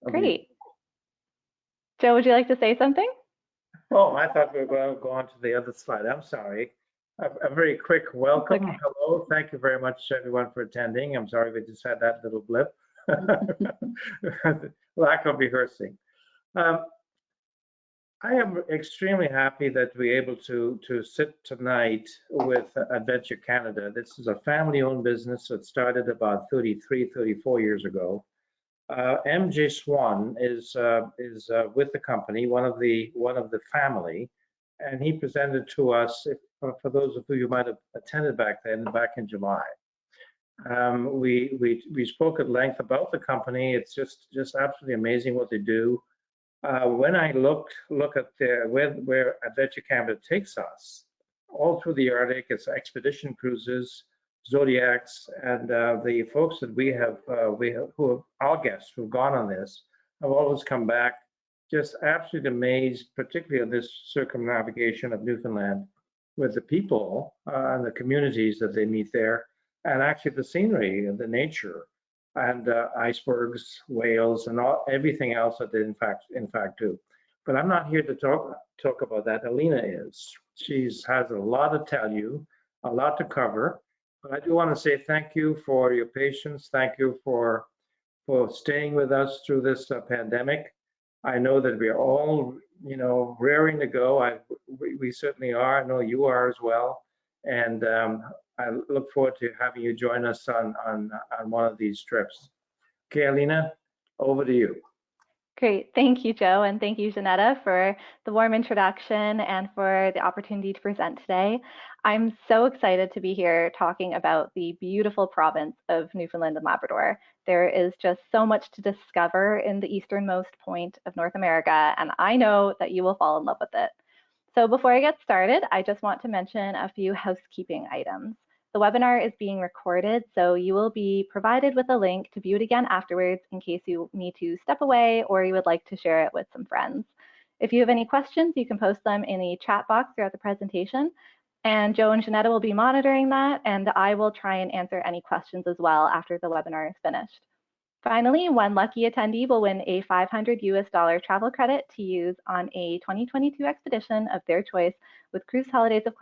Great. Joe, would you like to say something? Oh, I thought we were going to go on to the other slide. I'm sorry. A very quick welcome. Okay. Hello. Thank you very much, everyone, for attending. I'm sorry we just had that little blip. Lack of rehearsing. I am extremely happy that we're able to sit tonight with Adventure Canada. This is a family-owned business that started about 33, 34 years ago. MJ Swan is with the company, one of the family, and he presented to us. For those of you who might have attended back in July, we spoke at length about the company. It's just absolutely amazing what they do. When I look at where Adventure Canada takes us, all through the Arctic, it's expedition cruises, zodiacs, and the folks that we have who have our guests who've gone on this have always come back just absolutely amazed, particularly on this circumnavigation of Newfoundland, with the people and the communities that they meet there, and actually the scenery and the nature, and icebergs, whales, and everything else that they in fact do. But I'm not here to talk about that. Alina is. She has a lot to tell you, a lot to cover. But I do want to say thank you for your patience. Thank you for staying with us through this pandemic. I know that we're all, raring to go. We certainly are. I know you are as well. And I look forward to having you join us on one of these trips. Okay, Alina, over to you. Great. Thank you, Joe, and thank you, Janetta, for the warm introduction and for the opportunity to present today. I'm so excited to be here talking about the beautiful province of Newfoundland and Labrador. There is just so much to discover in the easternmost point of North America, and I know that you will fall in love with it. So before I get started, I just want to mention a few housekeeping items. The webinar is being recorded, so you will be provided with a link to view it again afterwards in case you need to step away or you would like to share it with some friends. If you have any questions, you can post them in the chat box throughout the presentation, and Joe and Janetta will be monitoring that, and I will try and answer any questions as well after the webinar is finished. Finally, one lucky attendee will win a $500 US travel credit to use on a 2022 expedition of their choice with Cruise Holidays of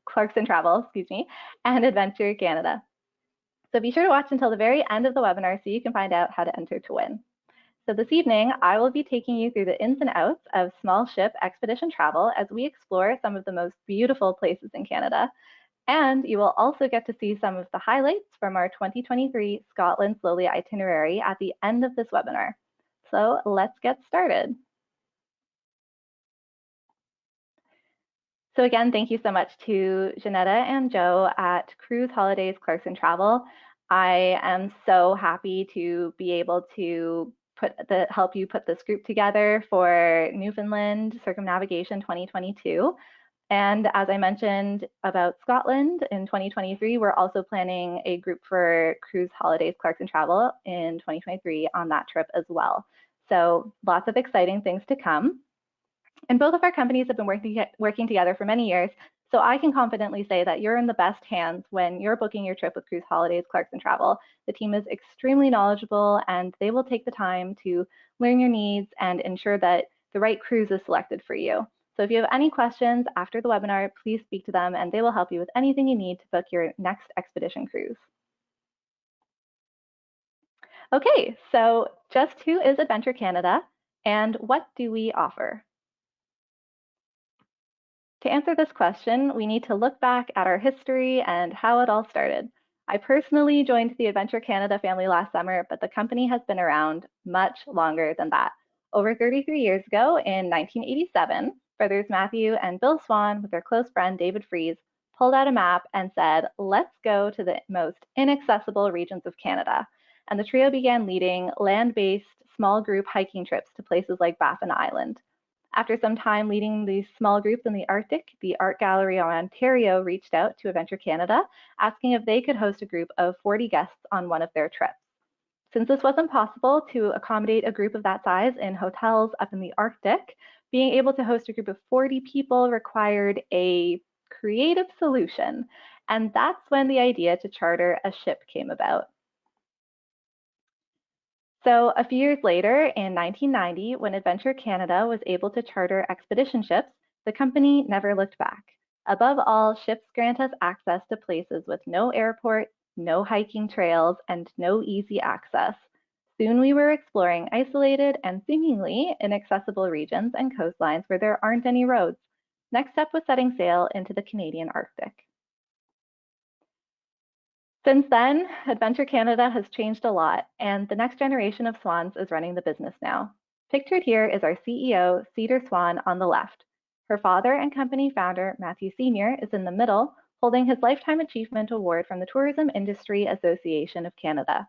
Clarkson Travel, and Adventure Canada. So be sure to watch until the very end of the webinar so you can find out how to enter to win. So this evening, I will be taking you through the ins and outs of small ship expedition travel as we explore some of the most beautiful places in Canada. And you will also get to see some of the highlights from our 2023 Scotland Slowly itinerary at the end of this webinar. So let's get started. So again, thank you so much to Janetta and Joe at Cruise Holidays Clarkson Travel. I am so happy to be able to help you put this group together for Newfoundland Circumnavigation 2022. And as I mentioned about Scotland in 2023, we're also planning a group for Cruise Holidays Clarkson Travel in 2023 on that trip as well. So lots of exciting things to come. And both of our companies have been working together for many years, so I can confidently say that you're in the best hands when you're booking your trip with Cruise Holidays Clarkson Travel. The team is extremely knowledgeable, and they will take the time to learn your needs and ensure that the right cruise is selected for you. So if you have any questions after the webinar, please speak to them, and they will help you with anything you need to book your next expedition cruise. Okay, so just who is Adventure Canada, and what do we offer? To answer this question, we need to look back at our history and how it all started. I personally joined the Adventure Canada family last summer, but the company has been around much longer than that. Over 33 years ago, in 1987, brothers Matthew and Bill Swan, with their close friend David Fries, pulled out a map and said, let's go to the most inaccessible regions of Canada. And the trio began leading land-based small group hiking trips to places like Baffin Island. After some time leading these small groups in the Arctic, the Art Gallery of Ontario reached out to Adventure Canada, asking if they could host a group of 40 guests on one of their trips. Since this wasn't possible to accommodate a group of that size in hotels up in the Arctic, being able to host a group of 40 people required a creative solution. And that's when the idea to charter a ship came about. So a few years later, in 1990, when Adventure Canada was able to charter expedition ships, the company never looked back. Above all, ships grant us access to places with no airport, no hiking trails, and no easy access. Soon we were exploring isolated and seemingly inaccessible regions and coastlines where there aren't any roads. Next step was setting sail into the Canadian Arctic. Since then, Adventure Canada has changed a lot, and the next generation of swans is running the business now. Pictured here is our CEO, Cedar Swan, on the left. Her father and company founder, Matthew Sr., is in the middle, holding his Lifetime Achievement Award from the Tourism Industry Association of Canada.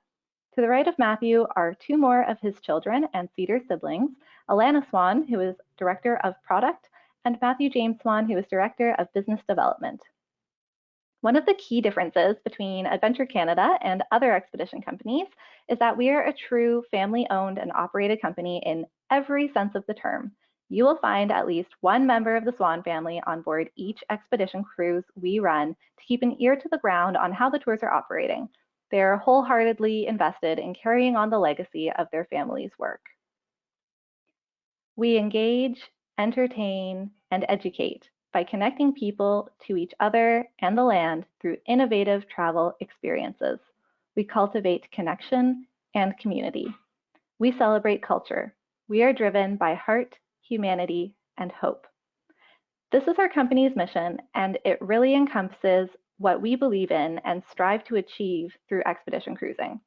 To the right of Matthew are two more of his children and Cedar's siblings, Alina Swan, who is Director of Product, and Matthew James Swan, who is Director of Business Development. One of the key differences between Adventure Canada and other expedition companies is that we are a true family-owned and operated company in every sense of the term. You will find at least one member of the Swan family on board each expedition cruise we run to keep an ear to the ground on how the tours are operating. They are wholeheartedly invested in carrying on the legacy of their family's work. We engage, entertain, and educate by connecting people to each other and the land through innovative travel experiences. We cultivate connection and community. We celebrate culture. We are driven by heart, humanity, and hope. This is our company's mission, and it really encompasses what we believe in and strive to achieve through expedition cruising.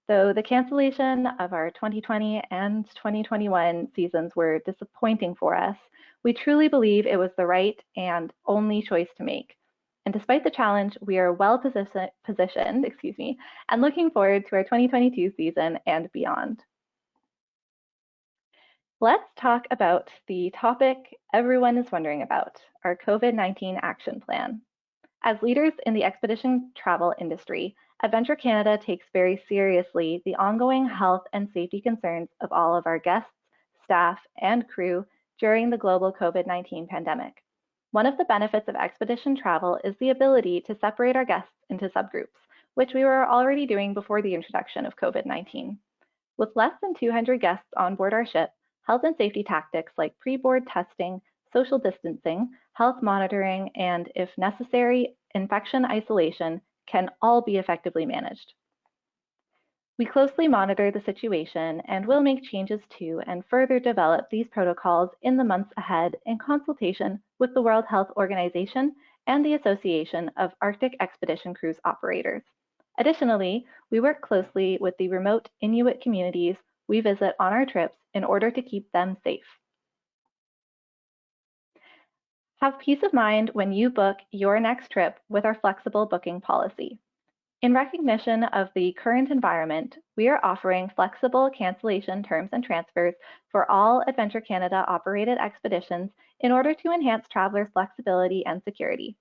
Though the cancellation of our 2020 and 2021 seasons were disappointing for us, we truly believe it was the right and only choice to make. And despite the challenge, we are well positioned, and looking forward to our 2022 season and beyond. Let's talk about the topic everyone is wondering about, our COVID-19 action plan. As leaders in the expedition travel industry, Adventure Canada takes very seriously the ongoing health and safety concerns of all of our guests, staff, and crew during the global COVID-19 pandemic. One of the benefits of expedition travel is the ability to separate our guests into subgroups, which we were already doing before the introduction of COVID-19. With less than 200 guests on board our ship, health and safety tactics like pre-board testing, social distancing, health monitoring, and, if necessary, infection isolation can all be effectively managed. We closely monitor the situation and will make changes to and further develop these protocols in the months ahead in consultation with the World Health Organization and the Association of Arctic Expedition Cruise Operators. Additionally, we work closely with the remote Inuit communities we visit on our trips in order to keep them safe. Have peace of mind when you book your next trip with our flexible booking policy. In recognition of the current environment, we are offering flexible cancellation terms and transfers for all Adventure Canada operated expeditions in order to enhance travelers' flexibility and security.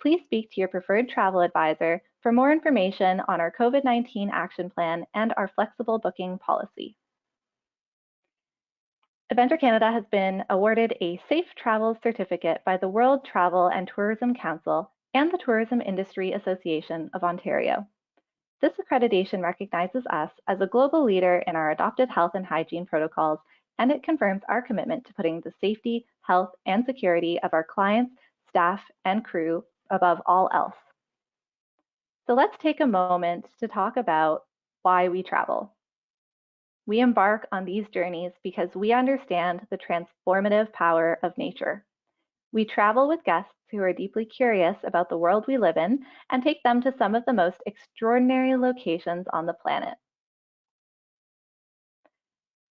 Please speak to your preferred travel advisor for more information on our COVID-19 action plan and our flexible booking policy. Adventure Canada has been awarded a Safe Travel Certificate by the World Travel and Tourism Council and the Tourism Industry Association of Ontario. This accreditation recognizes us as a global leader in our adopted health and hygiene protocols, and it confirms our commitment to putting the safety, health, and security of our clients, staff, and crew above all else. So let's take a moment to talk about why we travel. We embark on these journeys because we understand the transformative power of nature. We travel with guests who are deeply curious about the world we live in and take them to some of the most extraordinary locations on the planet.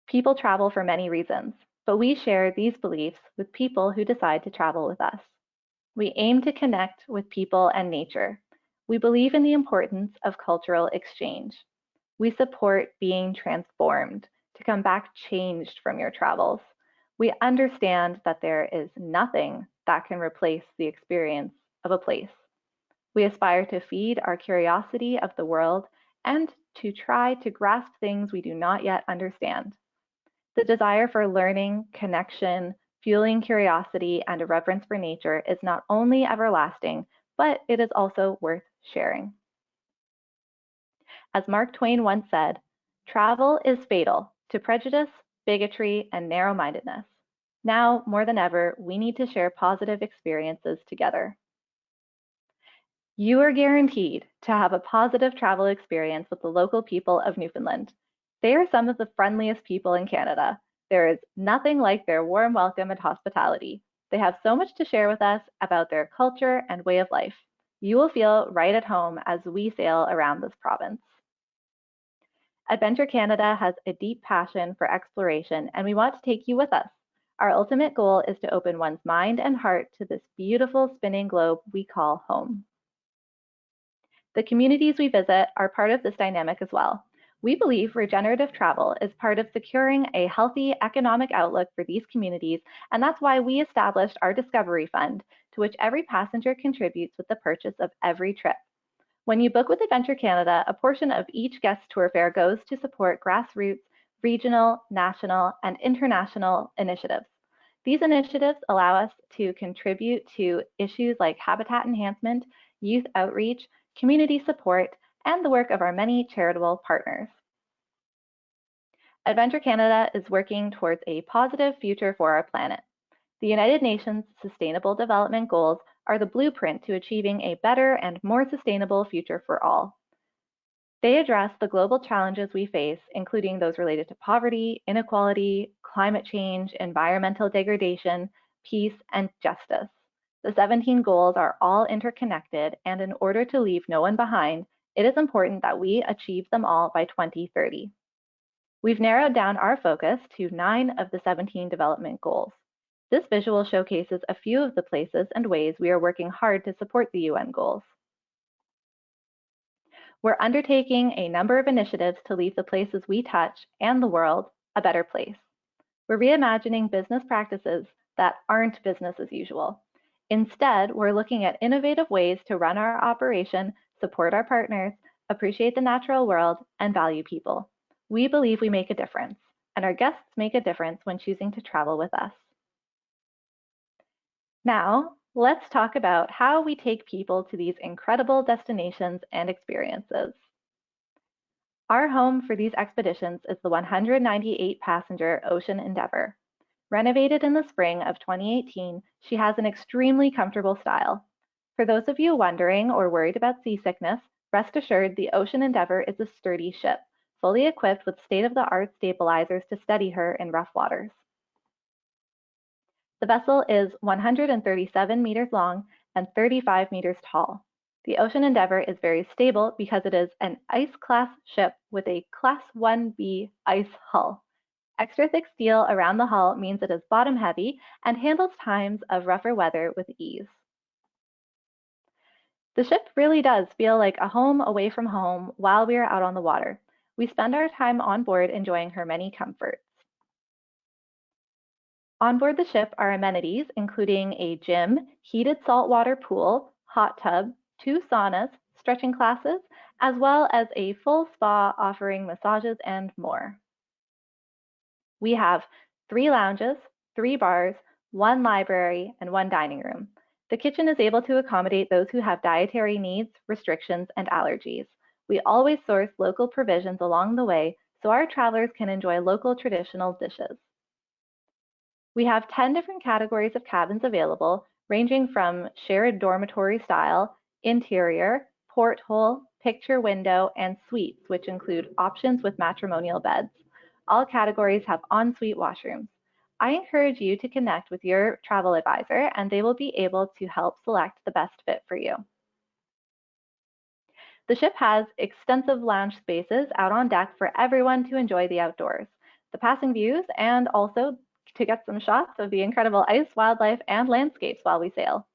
People travel for many reasons, but we share these beliefs with people who decide to travel with us. We aim to connect with people and nature. We believe in the importance of cultural exchange. We support being transformed, to come back changed from your travels. We understand that there is nothing that can replace the experience of a place. We aspire to feed our curiosity of the world and to try to grasp things we do not yet understand. The desire for learning, connection, fueling curiosity, and a reverence for nature is not only everlasting, but it is also worth sharing. As Mark Twain once said, Travel is fatal to prejudice, bigotry, and narrow-mindedness. Now, more than ever, we need to share positive experiences together. You are guaranteed to have a positive travel experience with the local people of Newfoundland. They are some of the friendliest people in Canada. There is nothing like their warm welcome and hospitality. They have so much to share with us about their culture and way of life. You will feel right at home as we sail around this province. Adventure Canada has a deep passion for exploration, and we want to take you with us. Our ultimate goal is to open one's mind and heart to this beautiful spinning globe we call home. The communities we visit are part of this dynamic as well. We believe regenerative travel is part of securing a healthy economic outlook for these communities, and that's why we established our Discovery Fund, to which every passenger contributes with the purchase of every trip. When you book with Adventure Canada, a portion of each guest tour fare goes to support grassroots, regional, national, and international initiatives. These initiatives allow us to contribute to issues like habitat enhancement, youth outreach, community support, and the work of our many charitable partners. Adventure Canada is working towards a positive future for our planet. The United Nations Sustainable Development Goals are the blueprint to achieving a better and more sustainable future for all. They address the global challenges we face, including those related to poverty, inequality, climate change, environmental degradation, peace, and justice. The 17 goals are all interconnected, and in order to leave no one behind, it is important that we achieve them all by 2030. We've narrowed down our focus to 9 of the 17 development goals. This visual showcases a few of the places and ways we are working hard to support the UN goals. We're undertaking a number of initiatives to leave the places we touch and the world a better place. We're reimagining business practices that aren't business as usual. Instead, we're looking at innovative ways to run our operation, support our partners, appreciate the natural world, and value people. We believe we make a difference, and our guests make a difference when choosing to travel with us. Now, let's talk about how we take people to these incredible destinations and experiences. Our home for these expeditions is the 198-passenger Ocean Endeavour. Renovated in the spring of 2018, she has an extremely comfortable style. For those of you wondering or worried about seasickness, rest assured the Ocean Endeavour is a sturdy ship, fully equipped with state-of-the-art stabilizers to steady her in rough waters. The vessel is 137 meters long and 35 meters tall. The Ocean Endeavour is very stable because it is an ice-class ship with a Class 1B ice hull. Extra thick steel around the hull means it is bottom heavy and handles times of rougher weather with ease. The ship really does feel like a home away from home while we are out on the water. We spend our time on board enjoying her many comforts. On board the ship are amenities including a gym, heated saltwater pool, hot tub, 2 saunas, stretching classes, as well as a full spa offering massages and more. We have 3 lounges, 3 bars, 1 library, and 1 dining room. The kitchen is able to accommodate those who have dietary needs, restrictions, and allergies. We always source local provisions along the way so our travelers can enjoy local traditional dishes. We have 10 different categories of cabins available, ranging from shared dormitory style, interior, porthole, picture window, and suites, which include options with matrimonial beds. All categories have ensuite washrooms. I encourage you to connect with your travel advisor, and they will be able to help select the best fit for you. The ship has extensive lounge spaces out on deck for everyone to enjoy the outdoors, the passing views, and also to get some shots of the incredible ice, wildlife, and landscapes while we sail.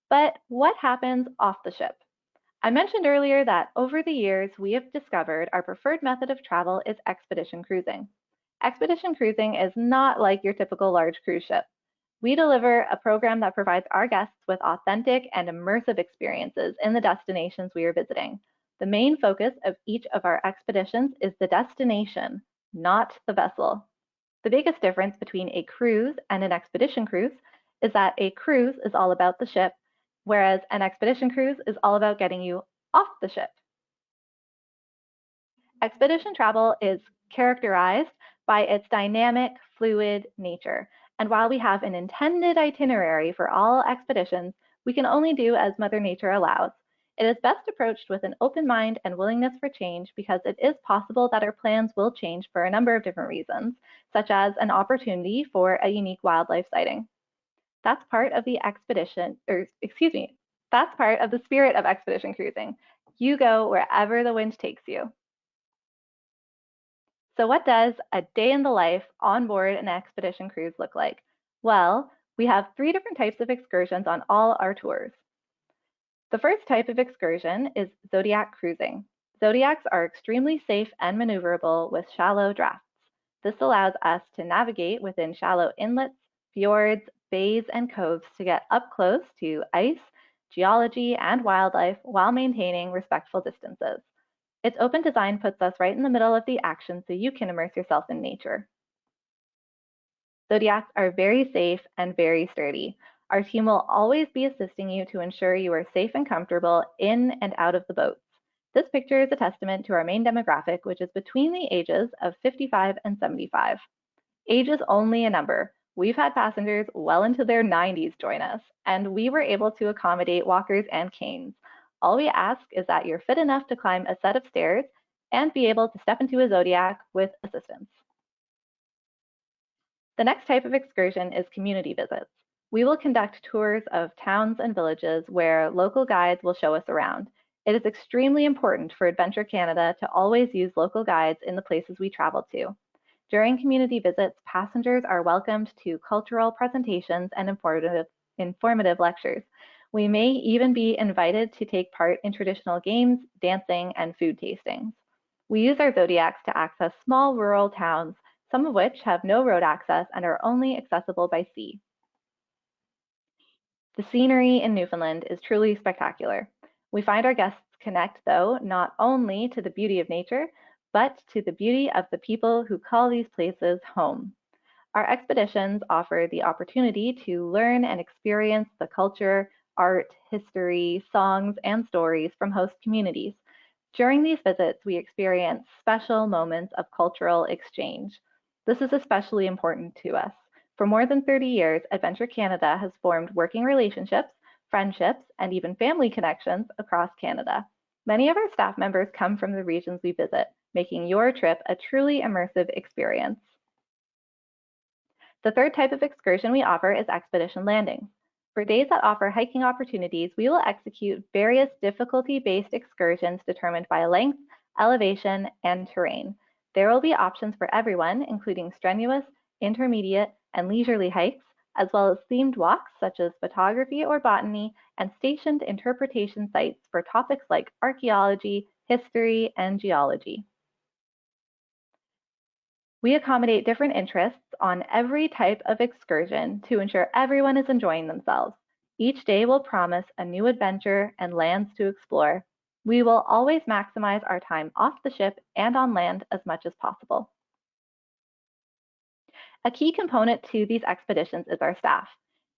But what happens off the ship? I mentioned earlier that over the years, we have discovered our preferred method of travel is expedition cruising. Expedition cruising is not like your typical large cruise ship. We deliver a program that provides our guests with authentic and immersive experiences in the destinations we are visiting. The main focus of each of our expeditions is the destination, not the vessel. The biggest difference between a cruise and an expedition cruise is that a cruise is all about the ship, whereas an expedition cruise is all about getting you off the ship. Expedition travel is characterized by its dynamic, fluid nature. And while we have an intended itinerary for all expeditions, we can only do as Mother Nature allows. It is best approached with an open mind and willingness for change because it is possible that our plans will change for a number of different reasons, such as an opportunity for a unique wildlife sighting. That's part of the that's part of the spirit of expedition cruising. You go wherever the wind takes you. So what does a day in the life on board an expedition cruise look like? Well, we have 3 different types of excursions on all our tours. The first type of excursion is zodiac cruising. Zodiacs are extremely safe and maneuverable with shallow drafts. This allows us to navigate within shallow inlets, fjords, bays, and coves to get up close to ice, geology, and wildlife while maintaining respectful distances. Its open design puts us right in the middle of the action so you can immerse yourself in nature. Zodiacs are very safe and very sturdy. Our team will always be assisting you to ensure you are safe and comfortable in and out of the boats. This picture is a testament to our main demographic, which is between the ages of 55 and 75. Age is only a number. We've had passengers well into their 90s join us, and we were able to accommodate walkers and canes. All we ask is that you're fit enough to climb a set of stairs and be able to step into a zodiac with assistance. The next type of excursion is community visits. We will conduct tours of towns and villages where local guides will show us around. It is extremely important for Adventure Canada to always use local guides in the places we travel to. During community visits, passengers are welcomed to cultural presentations and informative lectures. We may even be invited to take part in traditional games, dancing, and food tastings. We use our zodiacs to access small rural towns, some of which have no road access and are only accessible by sea. The scenery in Newfoundland is truly spectacular. We find our guests connect, though, not only to the beauty of nature, but to the beauty of the people who call these places home. Our expeditions offer the opportunity to learn and experience the culture, art, history, songs, and stories from host communities. During these visits, we experience special moments of cultural exchange. This is especially important to us. For more than 30 years, Adventure Canada has formed working relationships, friendships, and even family connections across Canada. Many of our staff members come from the regions we visit, making your trip a truly immersive experience. The third type of excursion we offer is expedition landings. For days that offer hiking opportunities, we will execute various difficulty-based excursions determined by length, elevation, and terrain. There will be options for everyone, including strenuous, intermediate, and leisurely hikes, as well as themed walks such as photography or botany, and stationed interpretation sites for topics like archaeology, history, and geology. We accommodate different interests on every type of excursion to ensure everyone is enjoying themselves. Each day will promise a new adventure and lands to explore. We will always maximize our time off the ship and on land as much as possible. A key component to these expeditions is our staff.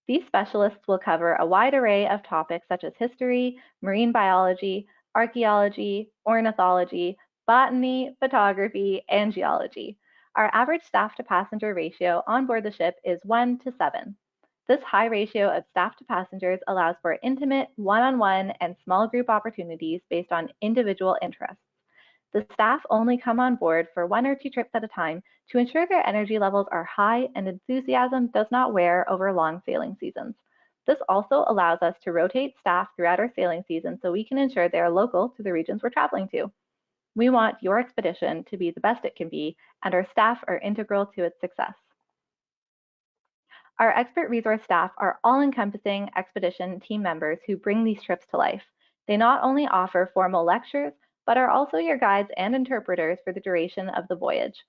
These specialists will cover a wide array of topics such as history, marine biology, archaeology, ornithology, botany, photography, and geology. Our average staff to passenger ratio on board the ship is 1 to 7. This high ratio of staff to passengers allows for intimate, one-on-one, and small group opportunities based on individual interests. The staff only come on board for 1 or 2 trips at a time to ensure their energy levels are high and enthusiasm does not wear over long sailing seasons. This also allows us to rotate staff throughout our sailing season so we can ensure they are local to the regions we're traveling to. We want your expedition to be the best it can be, and our staff are integral to its success. Our expert resource staff are all-encompassing expedition team members who bring these trips to life. They not only offer formal lectures, but are also your guides and interpreters for the duration of the voyage.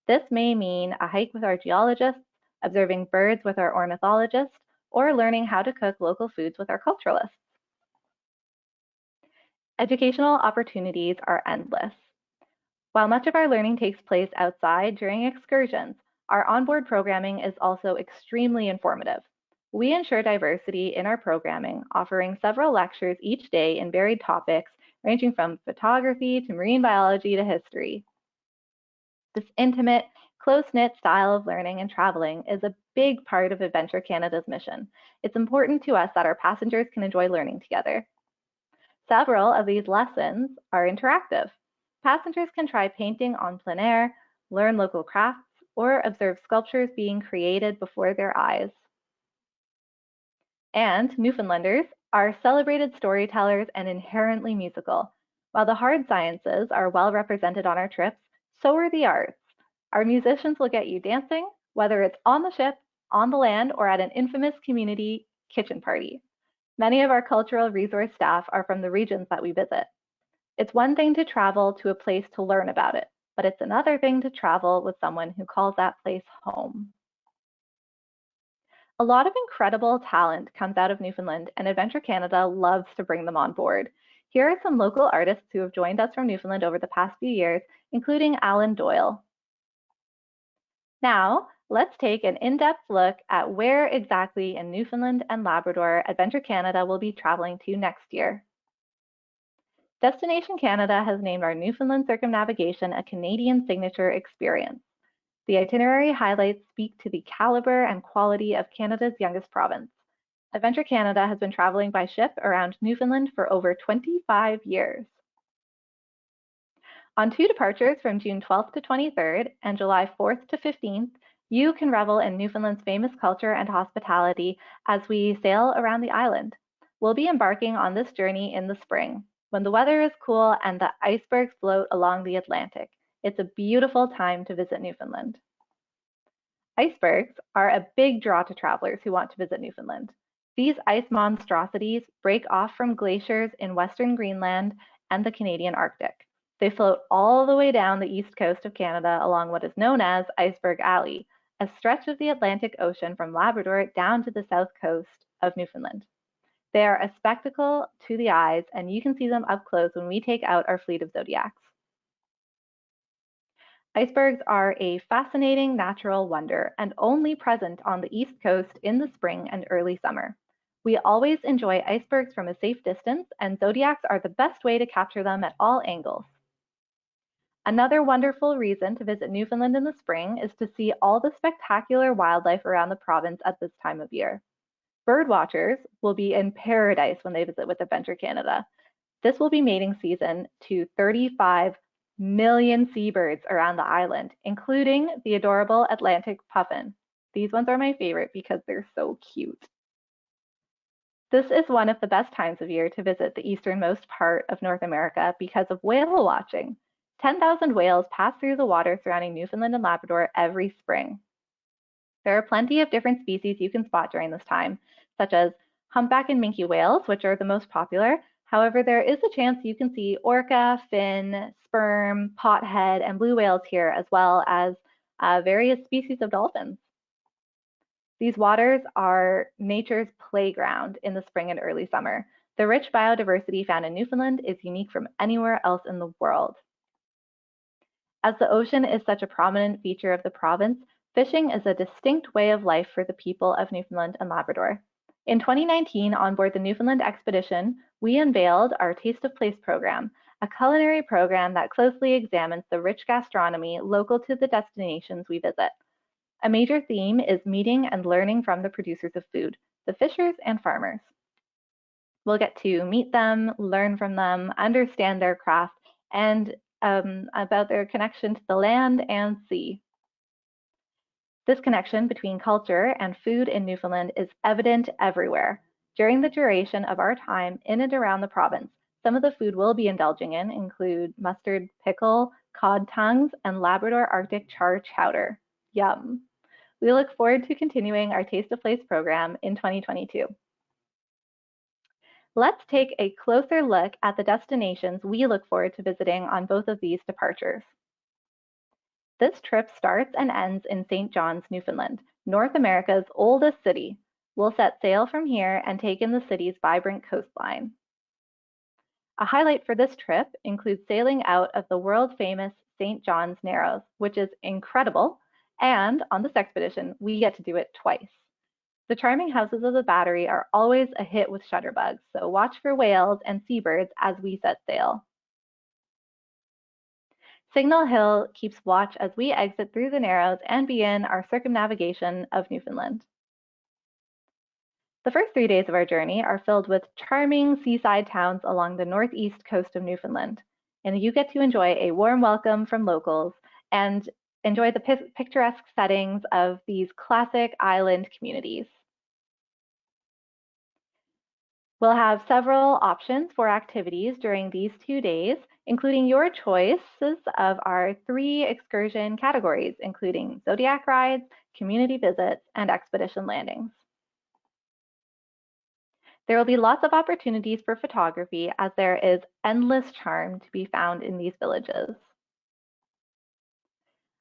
This may mean a hike with our geologists, observing birds with our ornithologists, or learning how to cook local foods with our culturalists. Educational opportunities are endless. While much of our learning takes place outside during excursions, our onboard programming is also extremely informative. We ensure diversity in our programming, offering several lectures each day in varied topics ranging from photography to marine biology to history. This intimate, close-knit style of learning and traveling is a big part of Adventure Canada's mission. It's important to us that our passengers can enjoy learning together. Several of these lessons are interactive. Passengers can try painting on plein air, learn local crafts, or observe sculptures being created before their eyes. And Newfoundlanders are celebrated storytellers and inherently musical. While the hard sciences are well represented on our trips, so are the arts. Our musicians will get you dancing, whether it's on the ship, on the land, or at an infamous community kitchen party. Many of our cultural resource staff are from the regions that we visit. It's one thing to travel to a place to learn about it, but it's another thing to travel with someone who calls that place home. A lot of incredible talent comes out of Newfoundland, and Adventure Canada loves to bring them on board. Here are some local artists who have joined us from Newfoundland over the past few years, including Alan Doyle. Now, let's take an in-depth look at where exactly in Newfoundland and Labrador Adventure Canada will be traveling to next year. Destination Canada has named our Newfoundland Circumnavigation a Canadian signature experience. The itinerary highlights speak to the caliber and quality of Canada's youngest province. Adventure Canada has been traveling by ship around Newfoundland for over 25 years. On 2 departures from June 12th to 23rd and July 4th to 15th, you can revel in Newfoundland's famous culture and hospitality as we sail around the island. We'll be embarking on this journey in the spring, when the weather is cool and the icebergs float along the Atlantic. It's a beautiful time to visit Newfoundland. Icebergs are a big draw to travelers who want to visit Newfoundland. These ice monstrosities break off from glaciers in western Greenland and the Canadian Arctic. They float all the way down the east coast of Canada along what is known as Iceberg Alley, a stretch of the Atlantic Ocean from Labrador down to the south coast of Newfoundland. They are a spectacle to the eyes, and you can see them up close when we take out our fleet of zodiacs. Icebergs are a fascinating natural wonder and only present on the East Coast in the spring and early summer. We always enjoy icebergs from a safe distance, and zodiacs are the best way to capture them at all angles. Another wonderful reason to visit Newfoundland in the spring is to see all the spectacular wildlife around the province at this time of year. Bird watchers will be in paradise when they visit with Adventure Canada. This will be mating season to 35 million seabirds around the island, including the adorable Atlantic puffin. These ones are my favorite because they're so cute. This is one of the best times of year to visit the easternmost part of North America because of whale watching. 10,000 whales pass through the water surrounding Newfoundland and Labrador every spring. There are plenty of different species you can spot during this time, such as humpback and minke whales, which are the most popular. However, there is a chance you can see orca, fin, sperm, pothead, and blue whales here, as well as various species of dolphins. These waters are nature's playground in the spring and early summer. The rich biodiversity found in Newfoundland is unique from anywhere else in the world. As the ocean is such a prominent feature of the province, fishing is a distinct way of life for the people of Newfoundland and Labrador. In 2019, on board the Newfoundland Expedition, we unveiled our Taste of Place program, a culinary program that closely examines the rich gastronomy local to the destinations we visit. A major theme is meeting and learning from the producers of food, the fishers and farmers. We'll get to meet them, learn from them, understand their craft, and about their connection to the land and sea. This connection between culture and food in Newfoundland is evident everywhere. During the duration of our time in and around the province, some of the food we'll be indulging in include mustard pickle, cod tongues, and Labrador Arctic char chowder. Yum! We look forward to continuing our Taste of Place program in 2022. Let's take a closer look at the destinations we look forward to visiting on both of these departures. This trip starts and ends in St. John's, Newfoundland, North America's oldest city. We'll set sail from here and take in the city's vibrant coastline. A highlight for this trip includes sailing out of the world-famous St. John's Narrows, which is incredible, and on this expedition, we get to do it twice. The charming houses of the Battery are always a hit with shutterbugs, so watch for whales and seabirds as we set sail. Signal Hill keeps watch as we exit through the Narrows and begin our circumnavigation of Newfoundland. The first 3 days of our journey are filled with charming seaside towns along the northeast coast of Newfoundland, and you get to enjoy a warm welcome from locals and enjoy the picturesque settings of these classic island communities. We'll have several options for activities during these 2 days, including your choices of our 3 excursion categories, including zodiac rides, community visits, and expedition landings. There will be lots of opportunities for photography as there is endless charm to be found in these villages.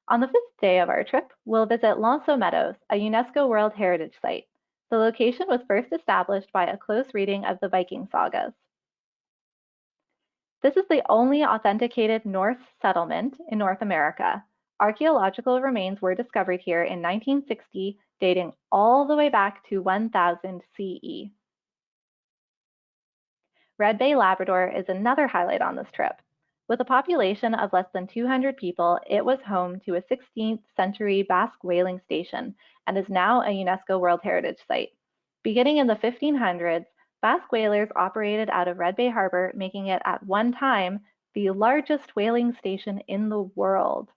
On the 5th day of our trip, we'll visit Lanceau Meadows, a UNESCO World Heritage Site. The location was first established by a close reading of the Viking sagas. This is the only authenticated Norse settlement in North America. Archaeological remains were discovered here in 1960, dating all the way back to 1000 CE. Red Bay, Labrador is another highlight on this trip. With a population of less than 200 people, it was home to a 16th century Basque whaling station and is now a UNESCO World Heritage Site. Beginning in the 1500s, Basque whalers operated out of Red Bay Harbor, making it at one time the largest whaling station in the world.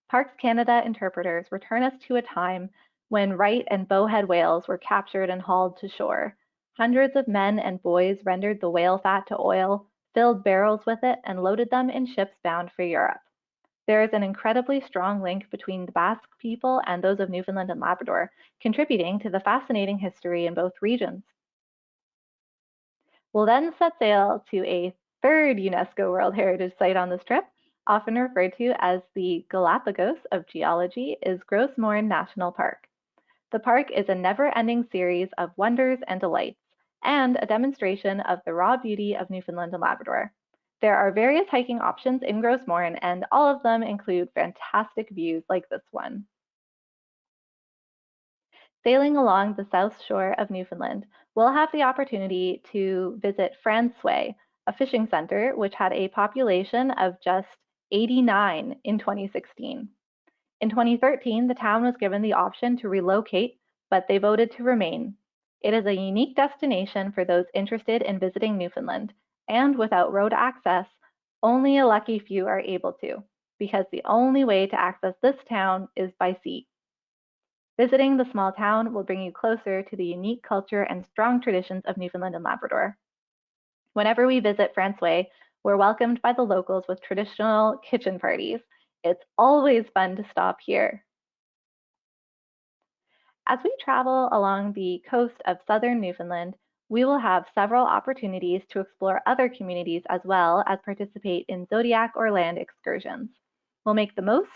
Parks Canada interpreters return us to a time when right and bowhead whales were captured and hauled to shore. Hundreds of men and boys rendered the whale fat to oil, filled barrels with it, and loaded them in ships bound for Europe. There is an incredibly strong link between the Basque people and those of Newfoundland and Labrador, contributing to the fascinating history in both regions. We'll then set sail to a 3rd UNESCO World Heritage Site on this trip, often referred to as the Galapagos of geology, is Gros Morne National Park. The park is a never-ending series of wonders and delights, and a demonstration of the raw beauty of Newfoundland and Labrador. There are various hiking options in Gros Morne, and all of them include fantastic views like this one. Sailing along the south shore of Newfoundland, we'll have the opportunity to visit François, a fishing center which had a population of just 89 in 2016. In 2013, the town was given the option to relocate, but they voted to remain. It is a unique destination for those interested in visiting Newfoundland, and without road access, only a lucky few are able to, because the only way to access this town is by sea. Visiting the small town will bring you closer to the unique culture and strong traditions of Newfoundland and Labrador. Whenever we visit François, we're welcomed by the locals with traditional kitchen parties. It's always fun to stop here. As we travel along the coast of southern Newfoundland, we will have several opportunities to explore other communities as well as participate in zodiac or land excursions. We'll make the most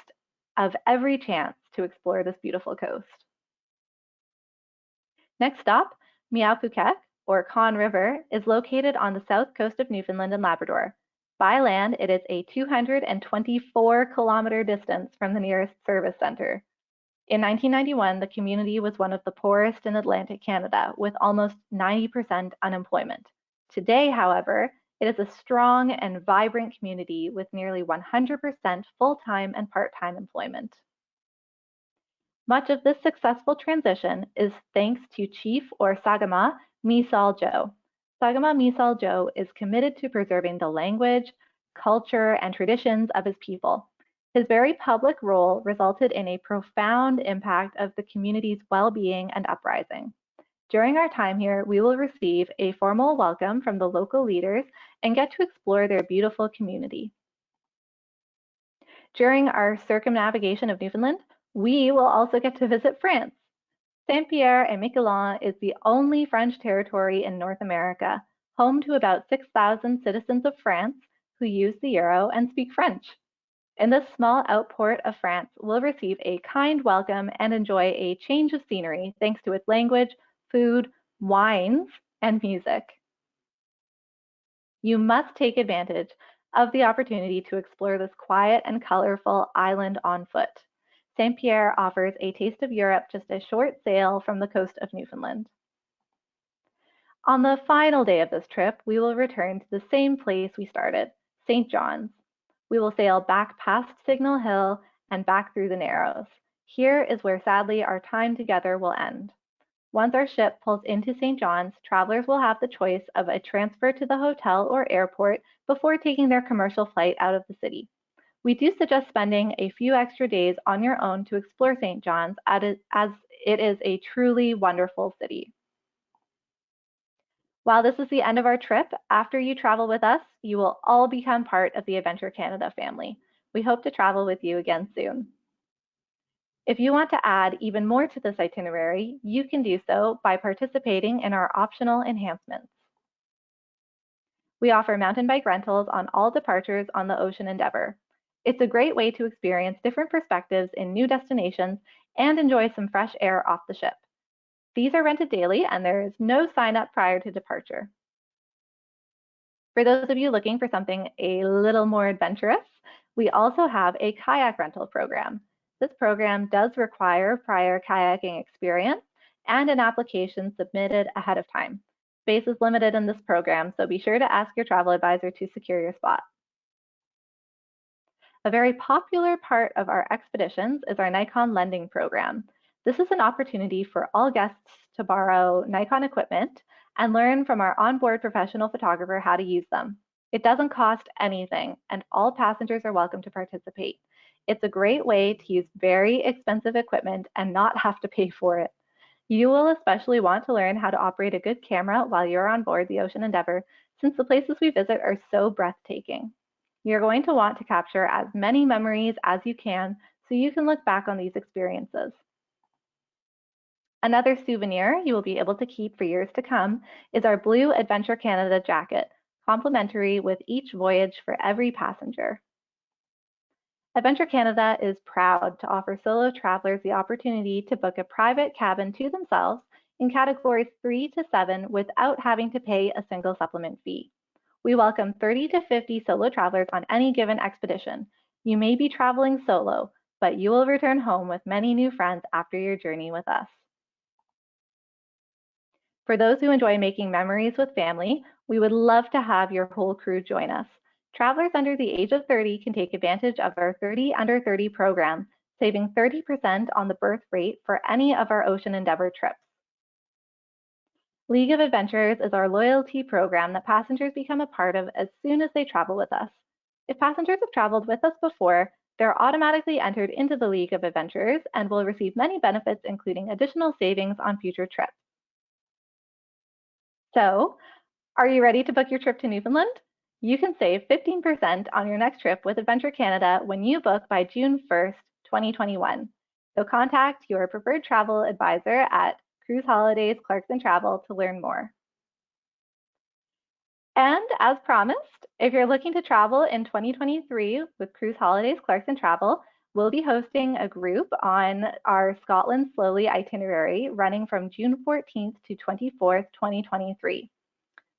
of every chance to explore this beautiful coast. Next stop, Miaupukek, or Conn River, is located on the south coast of Newfoundland and Labrador. By land, it is a 224-kilometer distance from the nearest service center. In 1991, the community was one of the poorest in Atlantic Canada, with almost 90% unemployment. Today, however, it is a strong and vibrant community with nearly 100% full-time and part-time employment. Much of this successful transition is thanks to Chief or Sagama Misal Joe. Sagama Misal Joe is committed to preserving the language, culture, and traditions of his people. His very public role resulted in a profound impact of the community's well-being and uprising. During our time here, we will receive a formal welcome from the local leaders and get to explore their beautiful community. During our circumnavigation of Newfoundland, we will also get to visit France. Saint-Pierre and Miquelon is the only French territory in North America, home to about 6,000 citizens of France who use the euro and speak French. In this small outport of France, we'll receive a kind welcome and enjoy a change of scenery thanks to its language, food, wines, and music. You must take advantage of the opportunity to explore this quiet and colorful island on foot. St. Pierre offers a taste of Europe, just a short sail from the coast of Newfoundland. On the final day of this trip, we will return to the same place we started, St. John's. We will sail back past Signal Hill and back through the Narrows. Here is where sadly our time together will end. Once our ship pulls into St. John's, travelers will have the choice of a transfer to the hotel or airport before taking their commercial flight out of the city. We do suggest spending a few extra days on your own to explore St. John's, as it is a truly wonderful city. While this is the end of our trip, after you travel with us, you will all become part of the Adventure Canada family. We hope to travel with you again soon. If you want to add even more to this itinerary, you can do so by participating in our optional enhancements. We offer mountain bike rentals on all departures on the Ocean Endeavour. It's a great way to experience different perspectives in new destinations and enjoy some fresh air off the ship. These are rented daily and there is no sign up prior to departure. For those of you looking for something a little more adventurous, we also have a kayak rental program. This program does require prior kayaking experience and an application submitted ahead of time. Space is limited in this program, so be sure to ask your travel advisor to secure your spot. A very popular part of our expeditions is our Nikon lending program. This is an opportunity for all guests to borrow Nikon equipment and learn from our onboard professional photographer how to use them. It doesn't cost anything, and all passengers are welcome to participate. It's a great way to use very expensive equipment and not have to pay for it. You will especially want to learn how to operate a good camera while you're on board the Ocean Endeavour, since the places we visit are so breathtaking. You're going to want to capture as many memories as you can so you can look back on these experiences. Another souvenir you will be able to keep for years to come is our blue Adventure Canada jacket, complimentary with each voyage for every passenger. Adventure Canada is proud to offer solo travelers the opportunity to book a private cabin to themselves in categories 3 to 7 without having to pay a single supplement fee. We welcome 30 to 50 solo travelers on any given expedition. You may be traveling solo, but you will return home with many new friends after your journey with us. For those who enjoy making memories with family, we would love to have your whole crew join us. Travelers under the age of 30 can take advantage of our 30 Under 30 program, saving 30% on the berth rate for any of our Ocean Endeavour trips. League of Adventures is our loyalty program that passengers become a part of as soon as they travel with us. If passengers have traveled with us before, they're automatically entered into the League of Adventures and will receive many benefits, including additional savings on future trips. So, are you ready to book your trip to Newfoundland? You can save 15% on your next trip with Adventure Canada when you book by June 1st, 2021. So contact your preferred travel advisor at Holidays Clarkson Travel to learn more. And as promised, if you're looking to travel in 2023 with Cruise Holidays Clarkson Travel, we'll be hosting a group on our Scotland Slowly itinerary running from June 14th to 24th, 2023.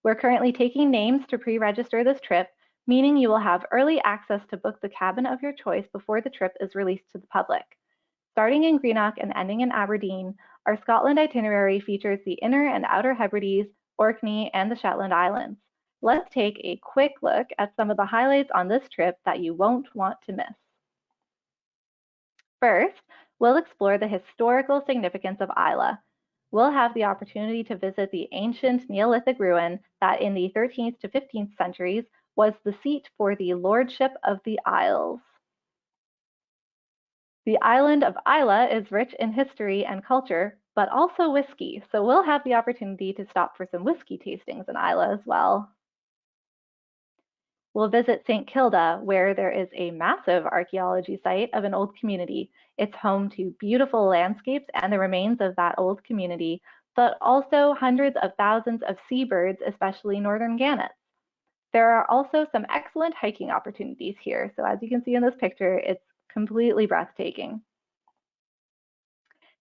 We're currently taking names to pre-register this trip, meaning you will have early access to book the cabin of your choice before the trip is released to the public. Starting in Greenock and ending in Aberdeen, our Scotland itinerary features the Inner and Outer Hebrides, Orkney, and the Shetland Islands. Let's take a quick look at some of the highlights on this trip that you won't want to miss. First, we'll explore the historical significance of Islay. We'll have the opportunity to visit the ancient Neolithic ruin that in the 13th to 15th centuries was the seat for the Lordship of the Isles. The island of Islay is rich in history and culture, but also whiskey, so we'll have the opportunity to stop for some whiskey tastings in Islay as well. We'll visit St. Kilda, where there is a massive archaeology site of an old community. It's home to beautiful landscapes and the remains of that old community, but also hundreds of thousands of seabirds, especially northern gannets. There are also some excellent hiking opportunities here. So as you can see in this picture, it's completely breathtaking.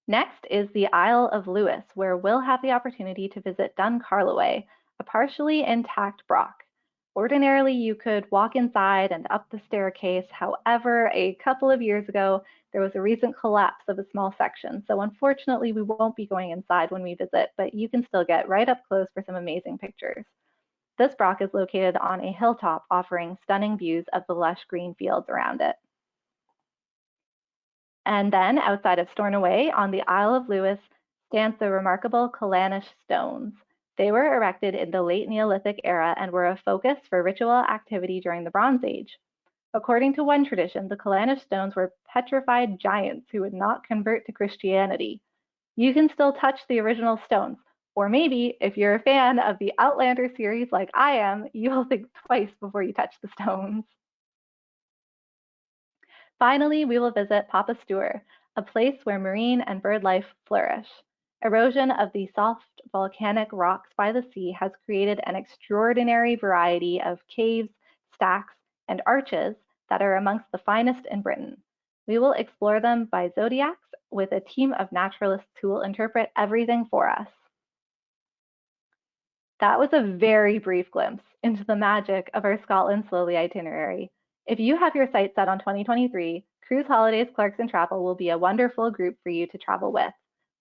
Next is the Isle of Lewis, where we'll have the opportunity to visit Duncarloway, a partially intact broch. Ordinarily, you could walk inside and up the staircase. However, a couple of years ago, there was a recent collapse of a small section. So unfortunately, we won't be going inside when we visit, but you can still get right up close for some amazing pictures. This rock is located on a hilltop, offering stunning views of the lush green fields around it. And then outside of Stornoway, on the Isle of Lewis, stands the remarkable Callanish stones. They were erected in the late Neolithic era and were a focus for ritual activity during the Bronze Age. According to one tradition, the Callanish stones were petrified giants who would not convert to Christianity. You can still touch the original stones, or maybe if you're a fan of the Outlander series like I am, you will think twice before you touch the stones. Finally, we will visit Papa Stewart, a place where marine and bird life flourish. Erosion of the soft volcanic rocks by the sea has created an extraordinary variety of caves, stacks, and arches that are amongst the finest in Britain. We will explore them by zodiacs with a team of naturalists who will interpret everything for us. That was a very brief glimpse into the magic of our Scotland Slowly itinerary. If you have your sights set on 2023, Cruise Holidays Clarkson Travel will be a wonderful group for you to travel with.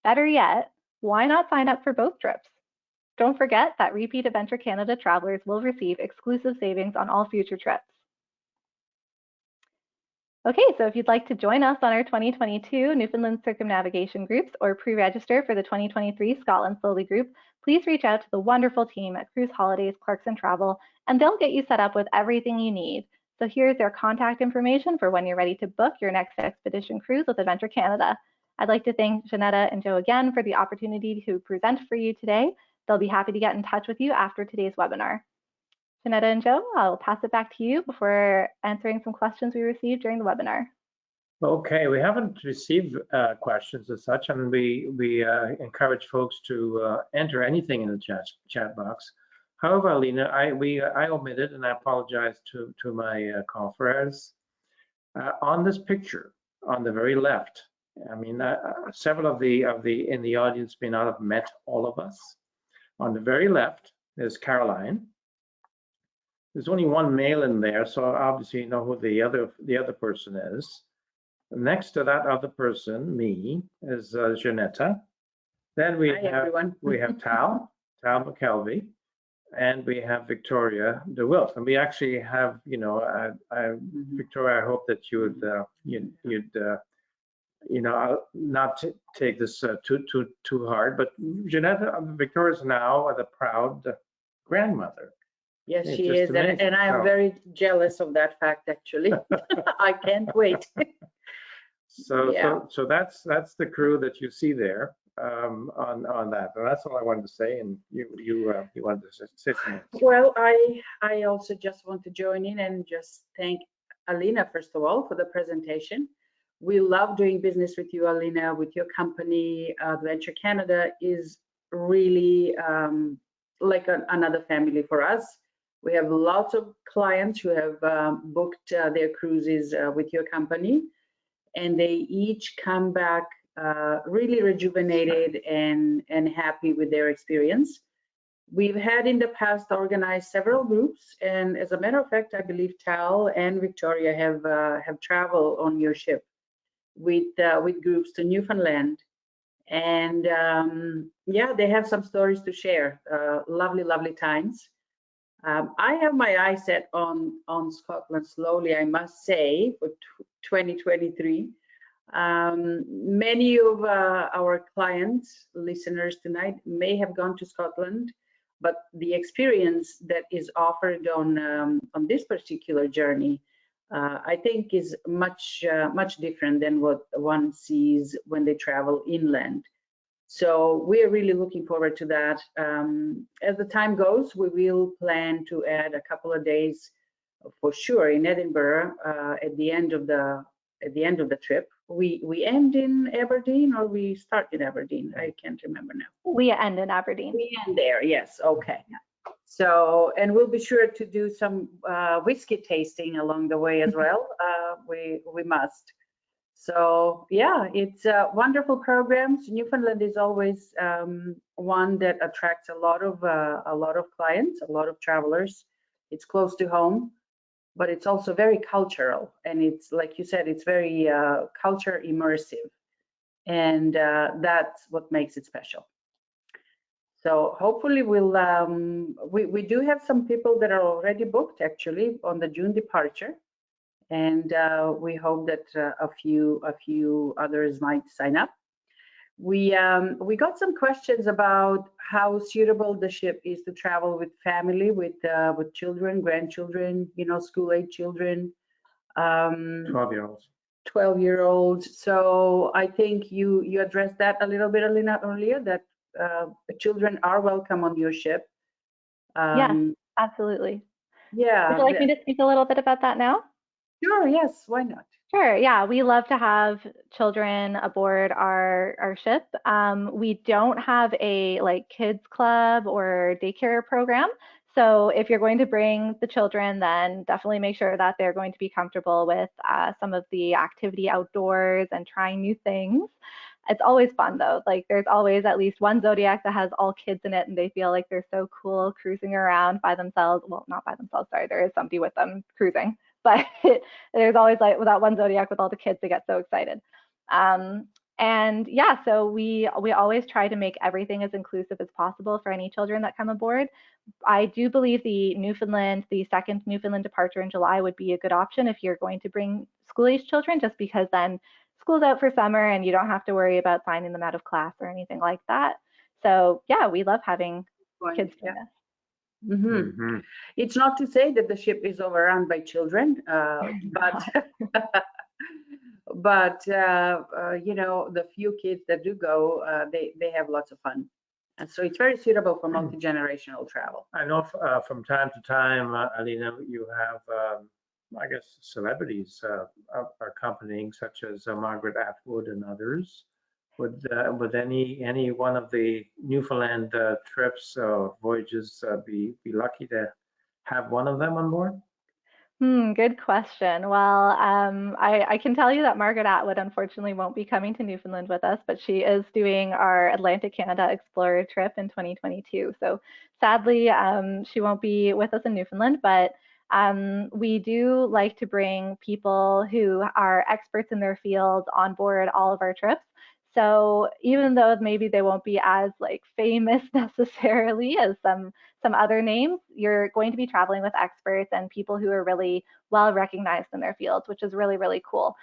Better yet, why not sign up for both trips? Don't forget that repeat Adventure Canada travelers will receive exclusive savings on all future trips. Okay, so if you'd like to join us on our 2022 Newfoundland Circumnavigation groups or pre-register for the 2023 Scotland Slowly group, please reach out to the wonderful team at Cruise Holidays Clarkson Travel, and they'll get you set up with everything you need. So here's their contact information for when you're ready to book your next expedition cruise with Adventure Canada. I'd like to thank Janetta and Joe again for the opportunity to present for you today. They'll be happy to get in touch with you after today's webinar. Janetta and Joe, I'll pass it back to you before answering some questions we received during the webinar. Okay, we haven't received questions as such, and we encourage folks to enter anything in the chat box. However, Alina, I omitted, and I apologize to my confreres. On this picture, on the very left, I mean, several of the in the audience may not have met all of us. On the very left is Caroline. There's only one male in there, so obviously you know who the other person is. Next to that other person, me, is Janetta. Then we have Tal McKelvey, and we have Victoria DeWilf. And we actually have, you know, Victoria, I hope that you would you know, not take this too hard. But Janetta, Victoria's now the proud grandmother. Yes, she is, and I'm very jealous of that fact, actually. I can't wait. So that's the crew that you see there on that. And that's all I wanted to say. And you wanted to say something. Well, I also just want to join in and just thank Alina, first of all, for the presentation. We love doing business with you, Alina, with your company. Adventure Canada is really like another family for us. We have lots of clients who have booked their cruises with your company, and they each come back really rejuvenated and happy with their experience. We've had in the past organized several groups, and as a matter of fact, I believe Tal and Victoria have traveled on your ship with groups to Newfoundland, and yeah, they have some stories to share. Lovely times. I have my eyes set on Scotland Slowly, I must say, for 2023. Many of our clients, listeners tonight, may have gone to Scotland, but the experience that is offered on this particular journey, I think, is much different than what one sees when they travel inland. So we are really looking forward to that. As the time goes, we will plan to add a couple of days for sure in Edinburgh at the end of the trip. We end in Aberdeen, or we start in Aberdeen? I can't remember now. We end in Aberdeen. We end there, yes. Okay. So, and we'll be sure to do some whiskey tasting along the way as well. We must. So yeah, it's wonderful programs. Newfoundland is always one that attracts a lot of clients, a lot of travelers, It's close to home, but it's also very cultural. And it's, like you said, it's very culture immersive. And that's what makes it special. So hopefully we do have some people that are already booked actually on the June departure. And we hope that a few others might sign up. We got some questions about how suitable the ship is to travel with family, with children, grandchildren, school-age children, 12-year-olds. 12-year-olds. So I think you addressed that a little bit, Alina, earlier, that children are welcome on your ship. Yes, absolutely. Yeah. Would you like me to speak a little bit about that now? Sure, yes, why not? Sure. Yeah, we love to have children aboard our ship. We don't have a kids club or daycare program. So if you're going to bring the children, then definitely make sure that they're going to be comfortable with some of the activity outdoors and trying new things. It's always fun though. Like there's always at least one zodiac that has all kids in it and they feel like they're so cool cruising around by themselves. Well, not by themselves, sorry, there is somebody with them cruising. But there's always like that one zodiac with all the kids that get so excited. And yeah, so we always try to make everything as inclusive as possible for any children that come aboard. I do believe the second Newfoundland departure in July would be a good option if you're going to bring school-age children, just because then school's out for summer and you don't have to worry about finding them out of class or anything like that. So yeah, we love having kids join us. Mm-hmm. It's not to say that the ship is overrun by children, but the few kids that do go, they have lots of fun, and so it's very suitable for multi-generational travel. I know from time to time, Alina, you have, I guess, celebrities accompanying, such as Margaret Atwood and others. Would any one of the Newfoundland trips or voyages be lucky to have one of them on board? Good question. Well, I can tell you that Margaret Atwood unfortunately won't be coming to Newfoundland with us, but she is doing our Atlantic Canada Explorer trip in 2022. So sadly, she won't be with us in Newfoundland, but we do like to bring people who are experts in their field on board all of our trips. So even though maybe they won't be as famous necessarily as some other names, you're going to be traveling with experts and people who are really well recognized in their fields, which is really, really cool.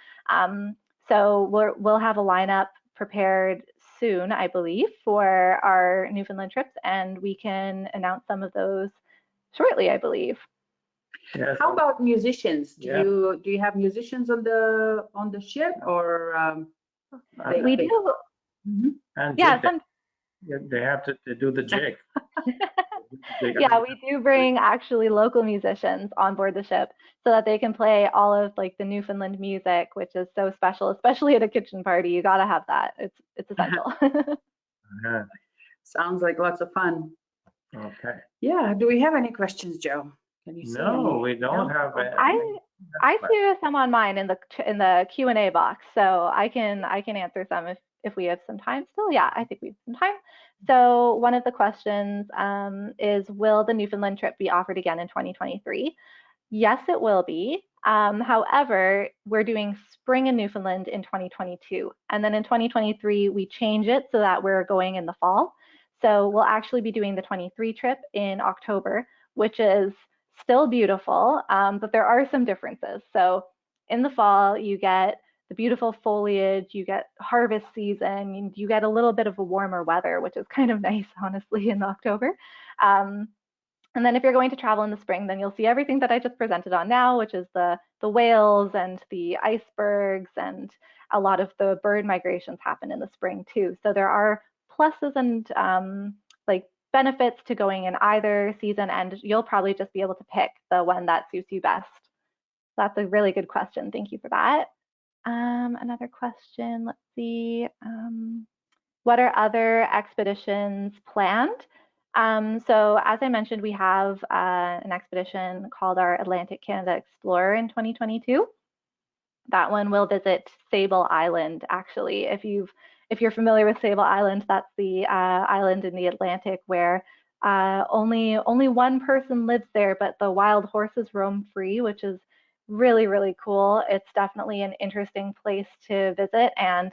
So we'll have a lineup prepared soon, I believe, for our Newfoundland trips, and we can announce some of those shortly, I believe. Yes. How about musicians? Do you have musicians on the ship, or we do? And yeah, they have to do the jig. Yeah, we do bring actually local musicians on board the ship so that they can play all of the Newfoundland music, which is so special, especially at a kitchen party. You got to have that. It's essential. Sounds like lots of fun. Okay. Yeah. Do we have any questions, Joe? Can you No, we don't have any. I see some on mine in the Q&A box, so I can answer some if we have some time still. Yeah, I think we have some time. So one of the questions is, will the Newfoundland trip be offered again in 2023? Yes, it will be. However, we're doing spring in Newfoundland in 2022, and then in 2023 we change it so that we're going in the fall. So we'll actually be doing the 23 trip in October, which is still beautiful, but there are some differences. So in the fall, you get the beautiful foliage, you get harvest season, you get a little bit of a warmer weather, which is kind of nice, honestly, in October. And then if you're going to travel in the spring, then you'll see everything that I just presented on now, which is the whales and the icebergs, and a lot of the bird migrations happen in the spring too. So there are pluses and benefits to going in either season, and you'll probably just be able to pick the one that suits you best. That's a really good question. Thank you for that. Another question, let's see. What are other expeditions planned? So as I mentioned, we have an expedition called our Atlantic Canada Explorer in 2022. That one will visit Sable Island, actually. If you're familiar with Sable Island, that's the island in the Atlantic where Only one person lives there, but the wild horses roam free, which is really, really cool. It's definitely an interesting place to visit, and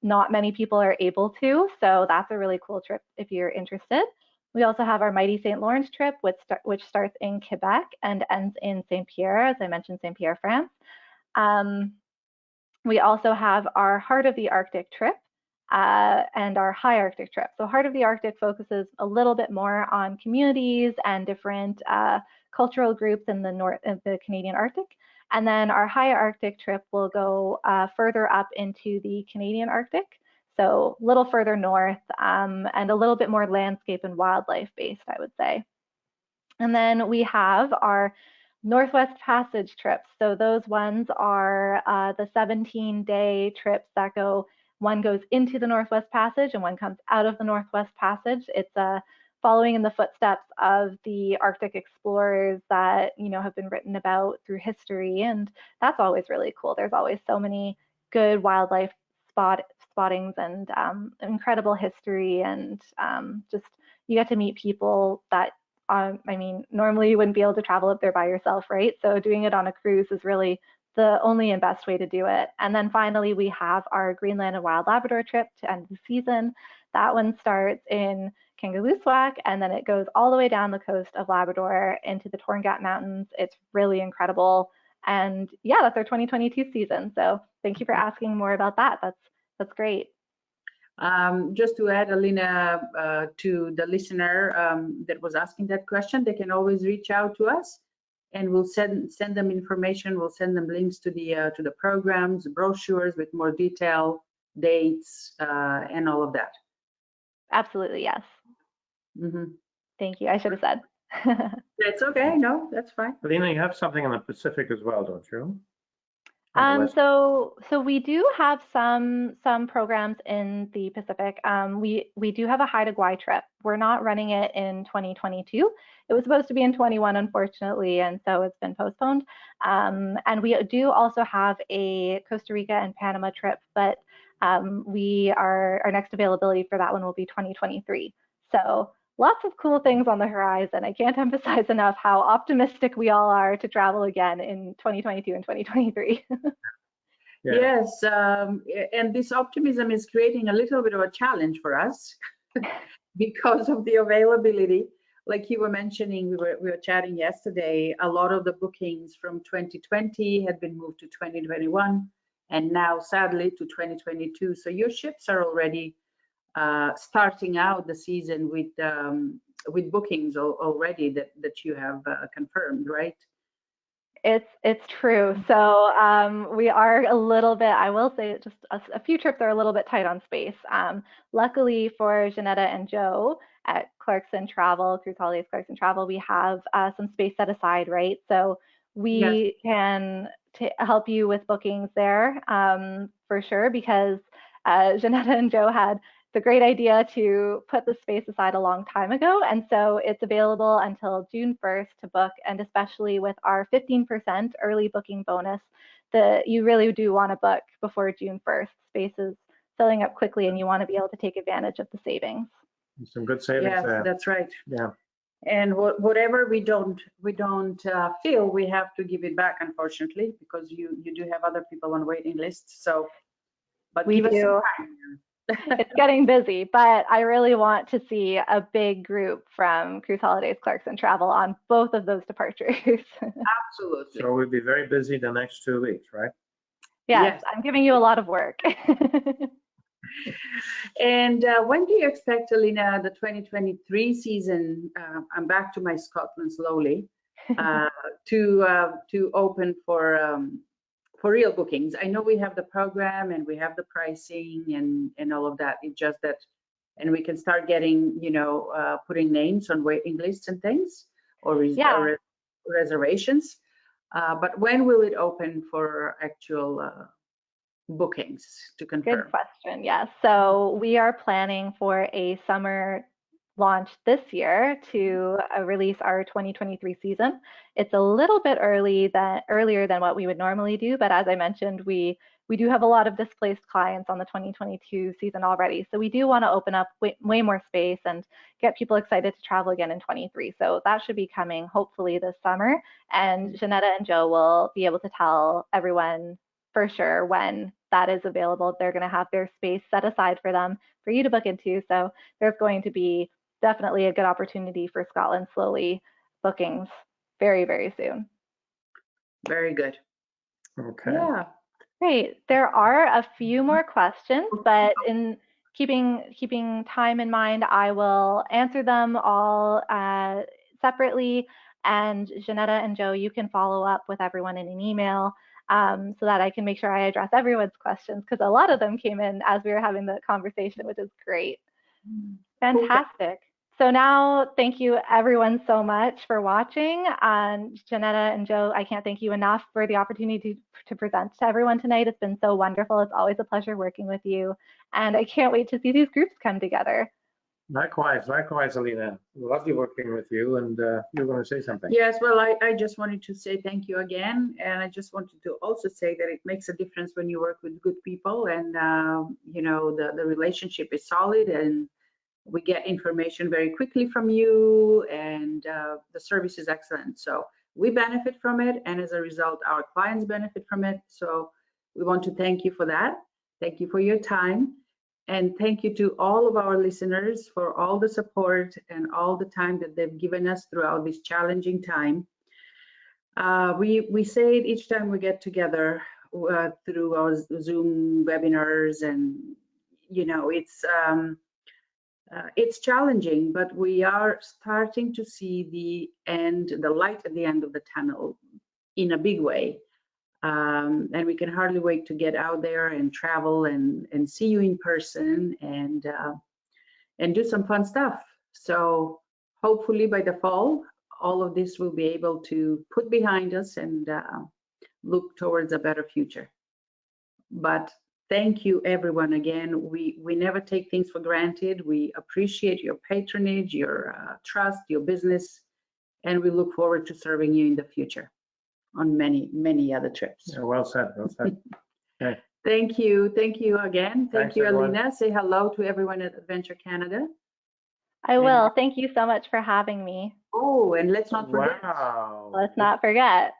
not many people are able to, so that's a really cool trip if you're interested. We also have our Mighty St. Lawrence trip, which starts in Quebec and ends in St. Pierre, as I mentioned, St. Pierre, France. We also have our Heart of the Arctic trip and our High Arctic trip. So Heart of the Arctic focuses a little bit more on communities and different cultural groups in the Canadian Arctic. And then our High Arctic trip will go further up into the Canadian Arctic, so a little further north and a little bit more landscape and wildlife based, I would say. And then we have our Northwest Passage trips. So those ones are the 17-day trips that one goes into the Northwest Passage and one comes out of the Northwest Passage. It's following in the footsteps of the Arctic explorers that have been written about through history, and that's always really cool. There's always so many good wildlife spottings and incredible history, and just you get to meet people that normally you wouldn't be able to travel up there by yourself, right? So doing it on a cruise is really the only and best way to do it. And then finally, we have our Greenland and Wild Labrador trip to end the season. That one starts in Kangerlussuaq, and then it goes all the way down the coast of Labrador into the Torngat Mountains. It's really incredible. And yeah, that's our 2022 season. So thank you for asking more about that. That's great. Just to add, Alina, to the listener that was asking that question, they can always reach out to us, and we'll send them information. We'll send them links to the programs, brochures with more detail, dates, and all of that. Absolutely, yes. Thank you. I should have said. That's okay. No, that's fine. Alina, you have something in the Pacific as well, don't you? So we do have some programs in the Pacific. We do have a Haida Gwaii trip. We're not running it in 2022. It was supposed to be in 21, unfortunately, and so it's been postponed. And we do also have a Costa Rica and Panama trip, but our next availability for that one will be 2023. So lots of cool things on the horizon. I can't emphasize enough how optimistic we all are to travel again in 2022 and 2023. Yeah. Yes, and this optimism is creating a little bit of a challenge for us because of the availability. Like you were mentioning, we were chatting yesterday, a lot of the bookings from 2020 had been moved to 2021, and now sadly to 2022. So your ships are already starting out the season with bookings already that you have confirmed, right? It's true. So we are a little bit, I will say, just a few trips are a little bit tight on space. Luckily for Janetta and Joe at Clarkson Travel, through Holidays Clarkson Travel, we have some space set aside, right? So we can help you with bookings there for sure, because Janetta and Joe had the great idea to put the space aside a long time ago. And so it's available until June 1st to book, and especially with our 15% early booking bonus, you really do want to book before June 1st. Space is filling up quickly and you want to be able to take advantage of the savings. Some good savings there. That's right. Yeah. And whatever we don't fill, we have to give it back, unfortunately, because you do have other people on waiting lists. So, but we give us some time. It's getting busy, but I really want to see a big group from Cruise Holidays Clarkson Travel on both of those departures. Absolutely. So we'll be very busy the next 2 weeks, right? Yes, I'm giving you a lot of work. And when do you expect, Alina, the 2023 season, I'm back to my Scotland slowly, to open for real bookings? I know we have the program and we have the pricing and all of that. It's just that, and we can start getting, putting names on waiting lists and things, or reservations. But when will it open for actual bookings to confirm? Good question. Yes. So we are planning for a summer launch this year to release our 2023 season. It's a little bit earlier than what we would normally do, but as I mentioned, we we do have a lot of displaced clients on the 2022 season already. So we do want to open up way more space and get people excited to travel again in 23. So that should be coming hopefully this summer. And Janetta and Joe will be able to tell everyone for sure when that is available. They're going to have their space set aside for them for you to book into. So there's going to be definitely a good opportunity for Scotland slowly bookings very, very soon. Very good. Okay. Yeah. Great. There are a few more questions, but in keeping time in mind, I will answer them all separately. And Janetta and Joe, you can follow up with everyone in an email so that I can make sure I address everyone's questions, because a lot of them came in as we were having the conversation, which is great. Fantastic. So now, thank you everyone so much for watching. Janetta and Joe, I can't thank you enough for the opportunity to present to everyone tonight. It's been so wonderful. It's always a pleasure working with you. And I can't wait to see these groups come together. Likewise, Alina. Lovely working with you, and you're going to say something. Yes, well, I just wanted to say thank you again. And I just wanted to also say that it makes a difference when you work with good people, and, you know, the relationship is solid, and we get information very quickly from you, and the service is excellent. So we benefit from it, and as a result, our clients benefit from it. So we want to thank you for that. Thank you for your time. And thank you to all of our listeners for all the support and all the time that they've given us throughout this challenging time. We say it each time we get together through our Zoom webinars, and, you know, it's challenging, but we are starting to see the light at the end of the tunnel in a big way. And we can hardly wait to get out there and travel and see you in person and do some fun stuff. So hopefully by the fall, all of this will be able to put behind us and look towards a better future. But thank you everyone again. We never take things for granted. We appreciate your patronage, your trust, your business, and we look forward to serving you in the future on many other trips. Yeah, well said. Okay. Thank you again. Thanks, You, everyone. Alina. Say hello to everyone at Adventure Canada. I will. Thank you so much for having me. Oh, and let's not forget. Wow. Let's not forget.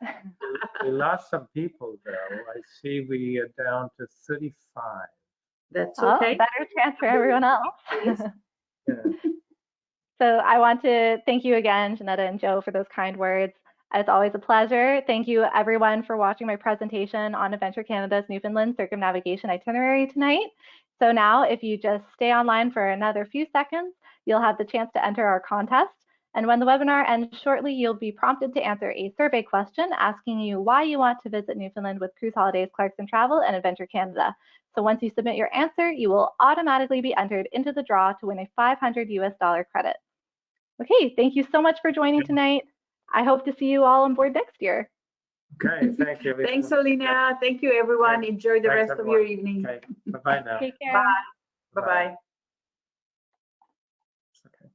We lost some people, though. I see we are down to 35. That's okay. Better chance for everyone else. Yeah. So I want to thank you again, Janetta and Joe, for those kind words. It's always a pleasure. Thank you everyone for watching my presentation on Adventure Canada's Newfoundland Circumnavigation itinerary tonight. So now if you just stay online for another few seconds, you'll have the chance to enter our contest. And when the webinar ends shortly, you'll be prompted to answer a survey question asking you why you want to visit Newfoundland with Cruise Holidays, Clarkson Travel, and Adventure Canada. So once you submit your answer, you will automatically be entered into the draw to win a $500 US credit. Okay, thank you so much for joining tonight. I hope to see you all on board next year. Okay, thank you. Thanks, Alina. Thank you, everyone. Okay. Enjoy the Thanks, rest everyone. of your evening. Okay, bye-bye now. Take care. Bye. Bye-bye. Okay.